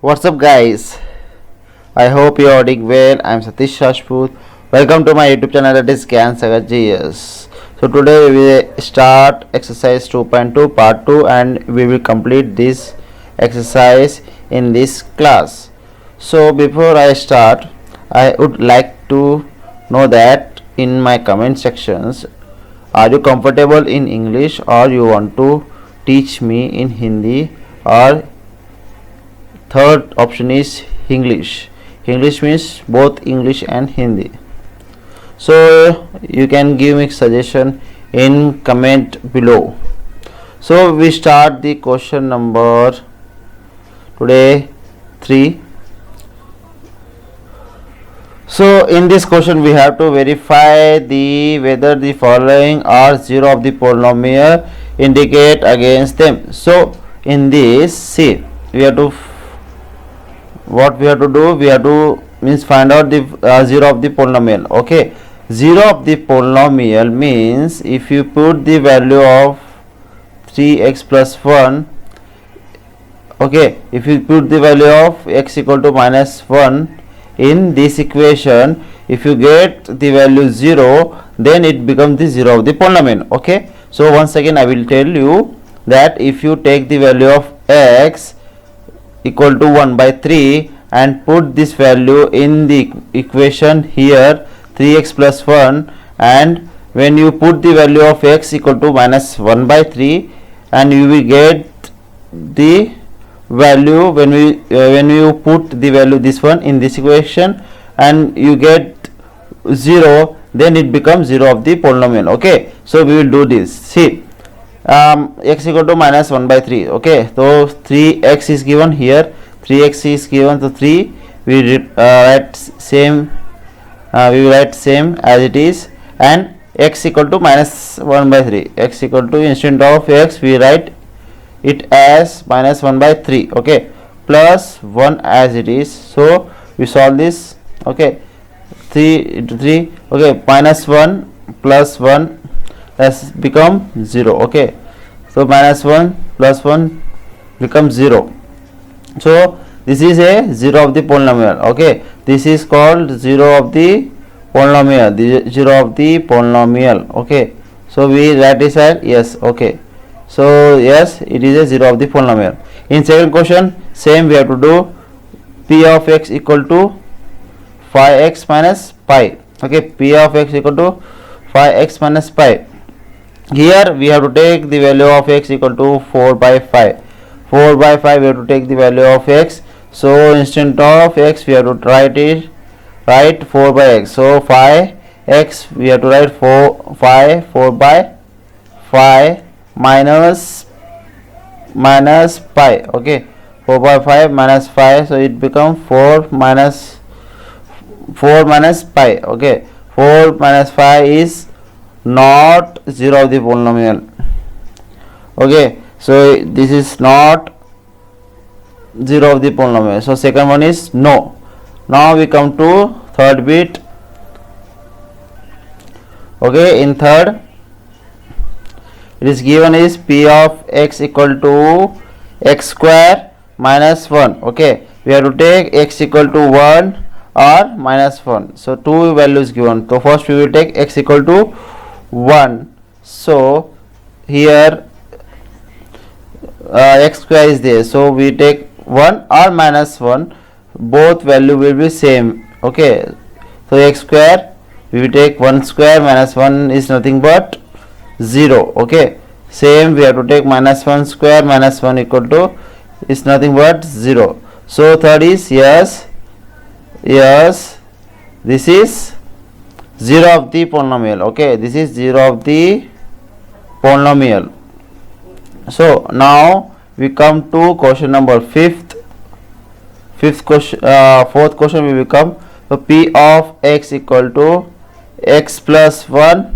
What's up, guys? I hope you are doing well. I'm Satish Rajput. Welcome to my YouTube channel, that is Gyan Sagar GS. So today we will start exercise 2.2 part 2 and we will complete this exercise in this class. So before I start, I would like to know that in my comment sections, are you comfortable in English or you want to teach me in Hindi, or third option is English. English means both English and Hindi. So you can give me suggestion in comment below. So we start the question number today 3. So in this question we have to verify the whether the following are zero of the polynomial, indicate against them. So in this, see, we have to, what we have to do, we have to means find out the zero of the polynomial. Okay, zero of the polynomial means if you put the value of 3x plus 1, okay, if you put the value of x equal to minus 1 in this equation, if you get the value 0, then it becomes the zero of the polynomial. Okay, so once again I will tell you that if you take the value of x equal to 1 by 3 and put this value in the equation here, 3x plus 1, and when you put the value of x equal to minus 1 by 3, and you will get the value when you put the value this one in this equation and you get 0, then it becomes 0 of the polynomial. Okay, so we will do this. See, x equal to minus 1 by 3. Okay, so 3x is given here, 3x is given, so 3 we write same, we will write same as it is, and x equal to minus 1 by 3, x equal to, instead of x we write it as minus 1 by 3. Okay, plus 1 as it is. So we solve this. Okay, 3 into 3, okay, minus 1 plus 1 has become 0. Okay, so minus 1 plus 1 becomes 0. So this is a zero of the polynomial. Okay, this is called zero of the polynomial, the zero of the polynomial. Okay, so we write this as yes. Okay, so yes, it is a zero of the polynomial. In second question, same we have to do. P of x equal to 5x minus pi. Okay, P of x equal to 5x minus pi. Here we have to take the value of x equal to 4 by 5. 4 by 5 we have to take the value of x. So instead of x we have to write 4 by x. So 5x we have to write 4 by 5 minus pi. Okay, 4 by 5 minus 5, so it becomes 4 minus pi. Okay, 4 minus 5 is not zero of the polynomial. Okay, so this is not zero of the polynomial, so second one is no. Now we come to third bit. Okay, in third it is given is p of x equal to x square minus 1. Okay, we have to take x equal to 1 or minus 1. So two values given. So first we will take x equal to 1. So here x square is there, so we take 1 or minus 1, both value will be same. Okay, so x square we will take 1 square minus 1 is nothing but 0. Okay, same we have to take minus 1 square minus 1 equal to is nothing but 0. So third is yes, this is zero of the polynomial. Okay, this is zero of the polynomial. So now we come to question number fourth question will become, so p of x equal to x plus 1,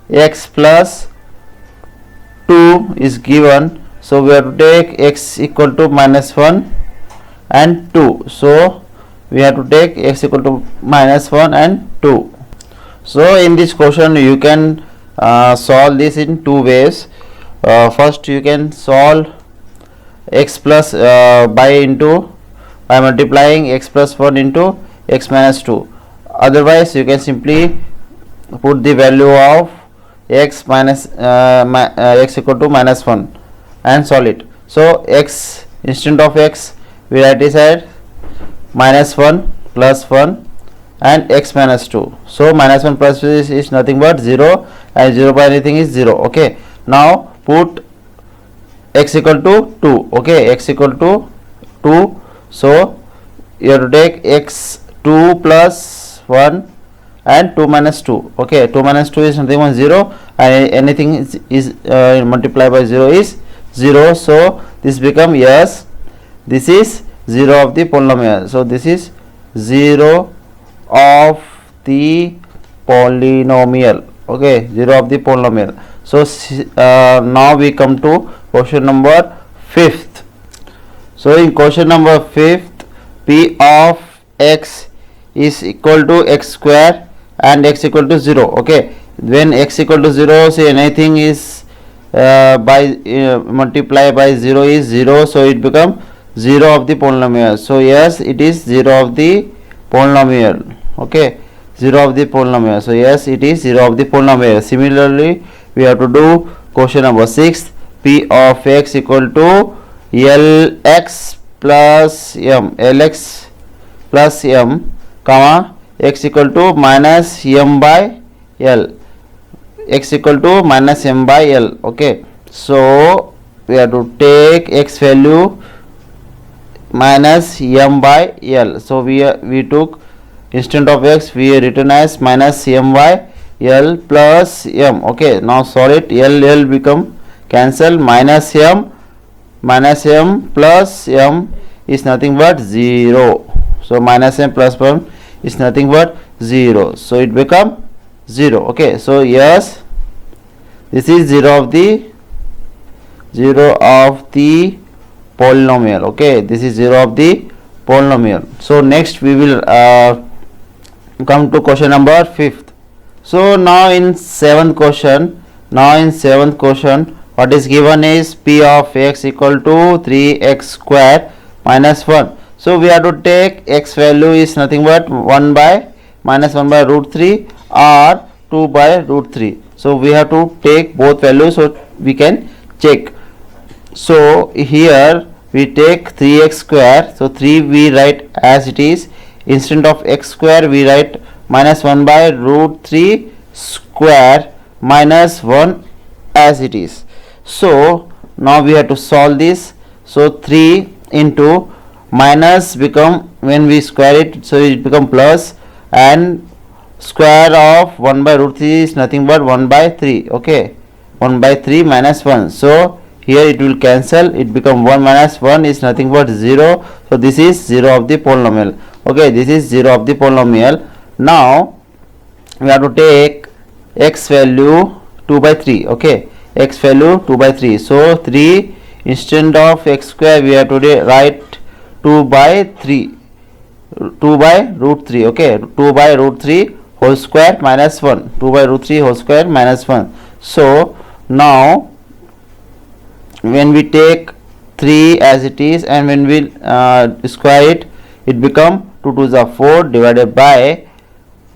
x plus 2 is given, so we have to take x equal to minus 1 and 2. So we have to take x equal to minus 1 and 2. So in this question you can solve this in two ways. First you can solve x plus by into by multiplying x plus 1 into x minus 2. Otherwise you can simply put the value of x minus x equal to minus 1 and solve it. So x, instead of x we write is at minus 1 plus 1 and x minus 2. So minus 1 plus 2 is nothing but 0, and 0 by anything is 0. Okay, now put x equal to 2. Okay, x equal to 2. So you have to take x 2 plus 1 and 2 minus 2. Okay, 2 minus 2 is nothing but 0, and anything is multiplied by 0 is 0. So this become yes, this is 0 of the polynomial. So this is 0 of the polynomial. Okay, 0 of the polynomial. So now we come to question number 5th. So in question number 5th, p of x is equal to x square and x equal to 0. Okay, when x equal to 0, say anything is multiply by 0 is 0, so it become 0 of the polynomial. So yes, it is 0 of the polynomial. Okay, 0 of the polynomial. So yes, it is 0 of the polynomial. Similarly, we have to do question number 6. P of x equal to lx plus m, lx plus m, comma x equal to minus m by l, x equal to minus m by l. Okay, so we have to take x value minus m by l. So we took, instead of x we written as minus m by l plus m. Okay, now solve it. L become cancel, minus m plus m is nothing but 0. So minus m plus 1 is nothing but 0. So it become 0. Okay, so yes, this is 0 of the polynomial. Okay, this is 0 of the polynomial. So next we will come to question number 5th. So now in 7th question, what is given is p of x equal to 3x square minus 1. So we have to take x value is nothing but 1 by minus 1 by root 3 or 2 by root 3. So we have to take both values so we can check. So here we take 3x square. So 3 we write as it is. Instead of x square we write minus 1 by root 3 square minus 1 as it is. So now we have to solve this. So 3 into minus become, when we square it, so it become plus, and square of 1 by root 3 is nothing but 1 by 3. Okay, 1 by 3 minus 1. So here it will cancel, it become 1 minus 1 is nothing but 0. So this is 0 of the polynomial. Okay, this is 0 of the polynomial. Now we have to take x value 2 by 3. Okay, x value 2 by 3. So 3, instead of x square we have to write 2 by 3, 2 by root 3. Okay, 2 by root 3 whole square minus 1, 2 by root 3 whole square minus 1. So now when we take 3 as it is, and when we square it, it become 2 to the 4 divided by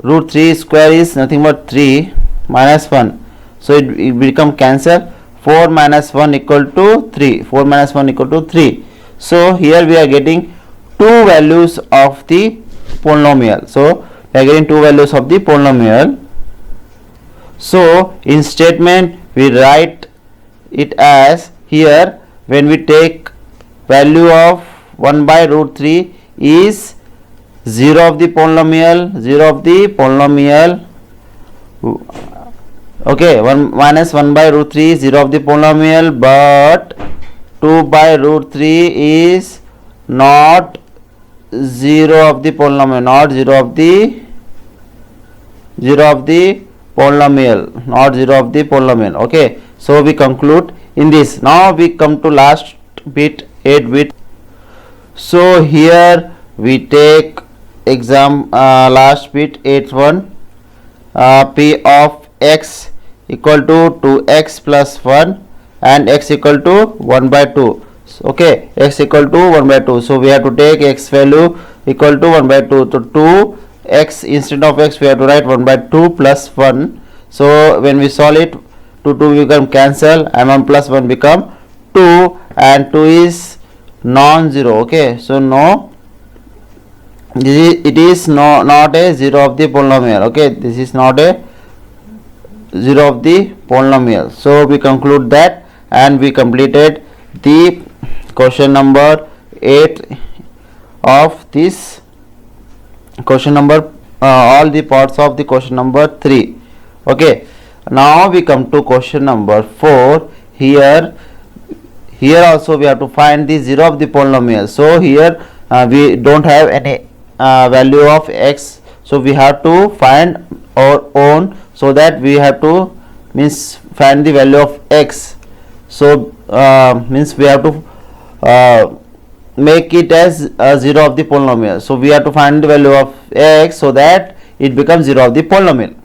root 3 square is nothing but 3 minus 1. So it become cancel, 4 minus 1 equal to 3, 4 minus 1 equal to 3. So here we are getting two values of the polynomial. So we are getting two values of the polynomial. So in statement we write it as, here when we take value of 1 by root 3 is 0 of the polynomial, 0 of the polynomial. Okay, 1 minus 1 by root 3 is 0 of the polynomial, but 2 by root 3 is not 0 of the polynomial, not 0 of the polynomial, not 0 of the polynomial. Okay, so we conclude in this. Now we come to last bit, 8 bit. So here we take exam last bit, 8th one, p of x equal to 2x plus 1 and x equal to 1 by 2. Okay, x equal to 1 by 2. So we have to take x value equal to 1 by 2. So 2x, instead of x we have to write 1 by 2 plus 1. So when we solve it, 2 become cancel and 1 plus 1 become 2, and 2 is non-zero. Okay, so no, it is not a zero of the polynomial. Okay, this is not a zero of the polynomial. So we conclude that, and we completed the question number 8 of this question number, all the parts of the question number 3. Okay, now we come to question number 4. Here also we have to find the zero of the polynomial. So here we don't have any value of x, so we have to find our own. So that we have to find the value of x. So means we have to make it as a zero of the polynomial. So we have to find the value of x so that it becomes zero of the polynomial.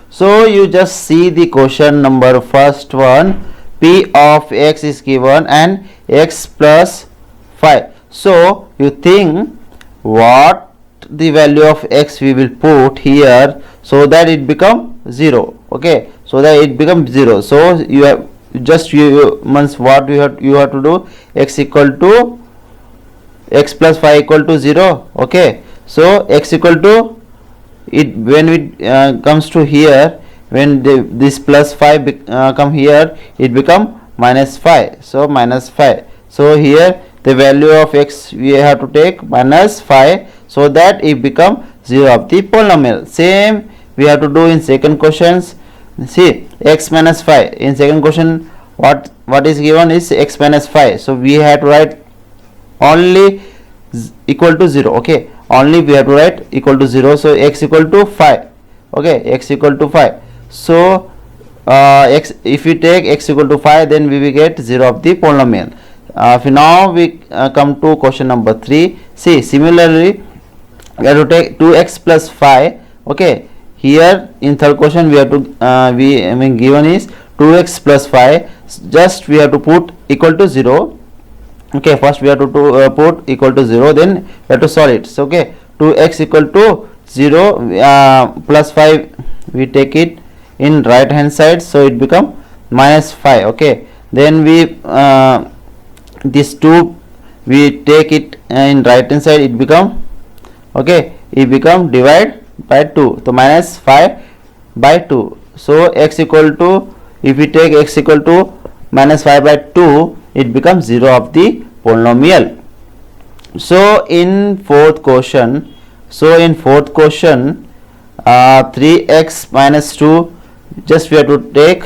So you just see the question number first one. P of x is given and x plus 5. So you think what the value of x we will put here so that it become 0. Okay, so that it becomes 0. So you have just means what you have to do, x equal to x plus 5 equal to 0. Okay, so x equal to it, when it comes to here, when this plus 5 come here, it become minus 5. So minus 5. So here the value of x we have to take minus 5 so that it become 0 of the polynomial. Same we have to do in second questions. See, x minus 5 in second question, what is given is x minus 5. So we have to write only equal to 0. Okay, only we have to write equal to 0. So x equal to 5. Okay, x equal to 5. So x, if we take x equal to 5, then we will get 0 of the polynomial. Now we come to question number 3. See, similarly we have to take 2x plus 5. Okay, here in third question we have to given is 2x plus 5. Just we have to put equal to 0. Okay, first we have to put equal to 0, then we have to solve it. So okay, 2x equal to 0 plus 5 we take it in right hand side, so it become minus 5. Okay, then we this 2 we take it in right hand side, it become, okay, it become divide by 2, so minus 5 by 2. So x equal to, if we take x equal to minus 5 by 2, it becomes 0 of the polynomial. So in fourth question, 3x minus 2, just we have to take,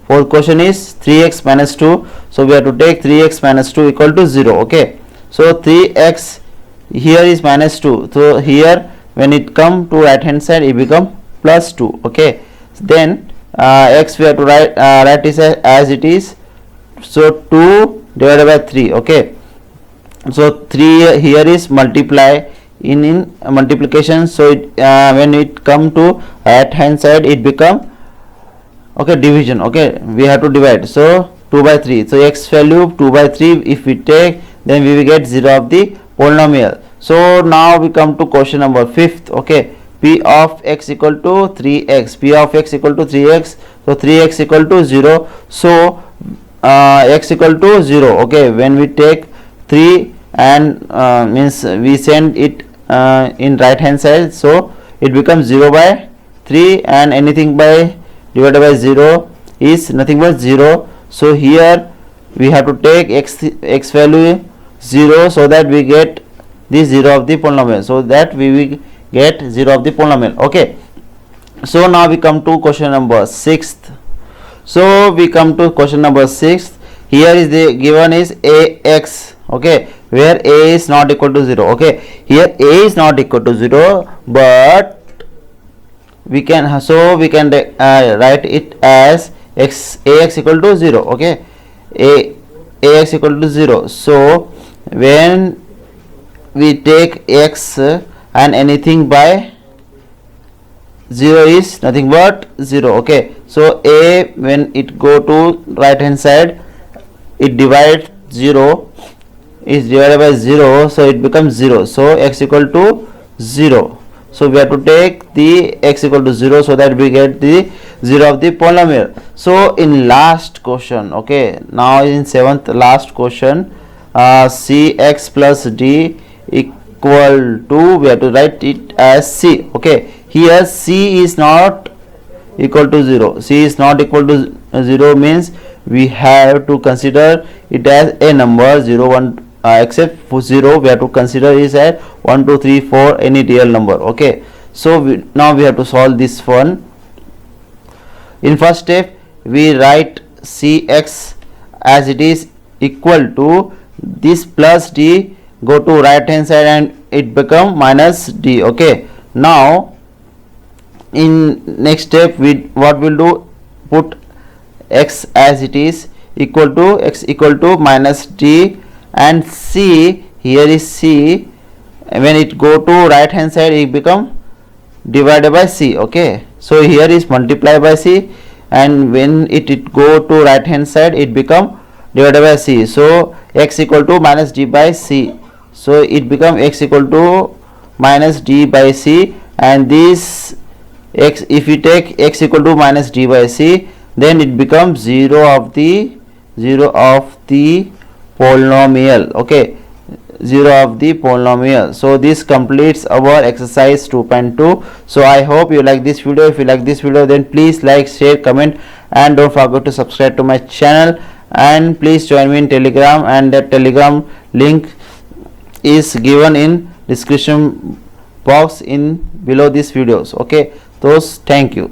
fourth question is 3x minus 2, so we have to take 3x minus 2 equal to 0. Okay, so 3x here is minus 2, so here when it come to right hand side it become plus 2. Okay, then x we have to write it as it is, so 2 divided by 3. Okay, so 3 here is multiply in multiplication, so it when it come to right hand side it become, okay, division. Okay, we have to divide, so 2 by 3, so x value 2 by 3 if we take, then we will get 0 of the polynomial. So now we come to question number 5th. Okay, p of x equal to 3x, p of x equal to 3x, so 3x equal to 0. So x equal to 0. Okay, when we take 3 and means we send it in right hand side, so it becomes 0 by 3, and anything by divided by 0 is nothing but 0. So here we have to take x value 0 so that we get the 0 of the polynomial, so that we will get 0 of the polynomial. Okay, so now we come to question number 6th. So we come to question number 6th. Here is the given is ax. Okay, where a is not equal to 0. Okay, here a is not equal to 0, but we can write it as ax equal to 0. Okay, ax equal to 0. So when we take x and anything by 0 is nothing but 0. Okay, so a when it go to right hand side, it divide 0 is divided by 0, so it becomes 0. So x equal to 0. So we have to take the x equal to 0 so that we get the 0 of the polynomial. So in last question, okay, now in 7th last question, cx plus d equal to, we have to write it as c. Okay, here c is not equal to 0. C is not equal to 0 means we have to consider it as a number 0 1 except for 0 we have to consider is at 1 2 3 4 any real number. Okay, so now we have to solve this one. In first step we write cx as it is equal to this plus d go to right hand side and it become minus d. Okay, now in next step we what we'll do, put x as it is equal to x equal to minus d, and c, here is c, when it go to right hand side it become divided by c. Okay, so here is multiply by c, and when it go to right hand side it become divided by c. So x equal to minus d by c, so it become x equal to minus d by c, and this x, if we take x equal to minus d by c, then it becomes 0 of the polynomial. Okay, 0 of the polynomial. So this completes our exercise 2.2. so I hope you like this video. If you like this video, then please like, share, comment, and don't forget to subscribe to my channel, and please join me in Telegram, and that Telegram link is given in description box in below these videos. Okay, so thank you.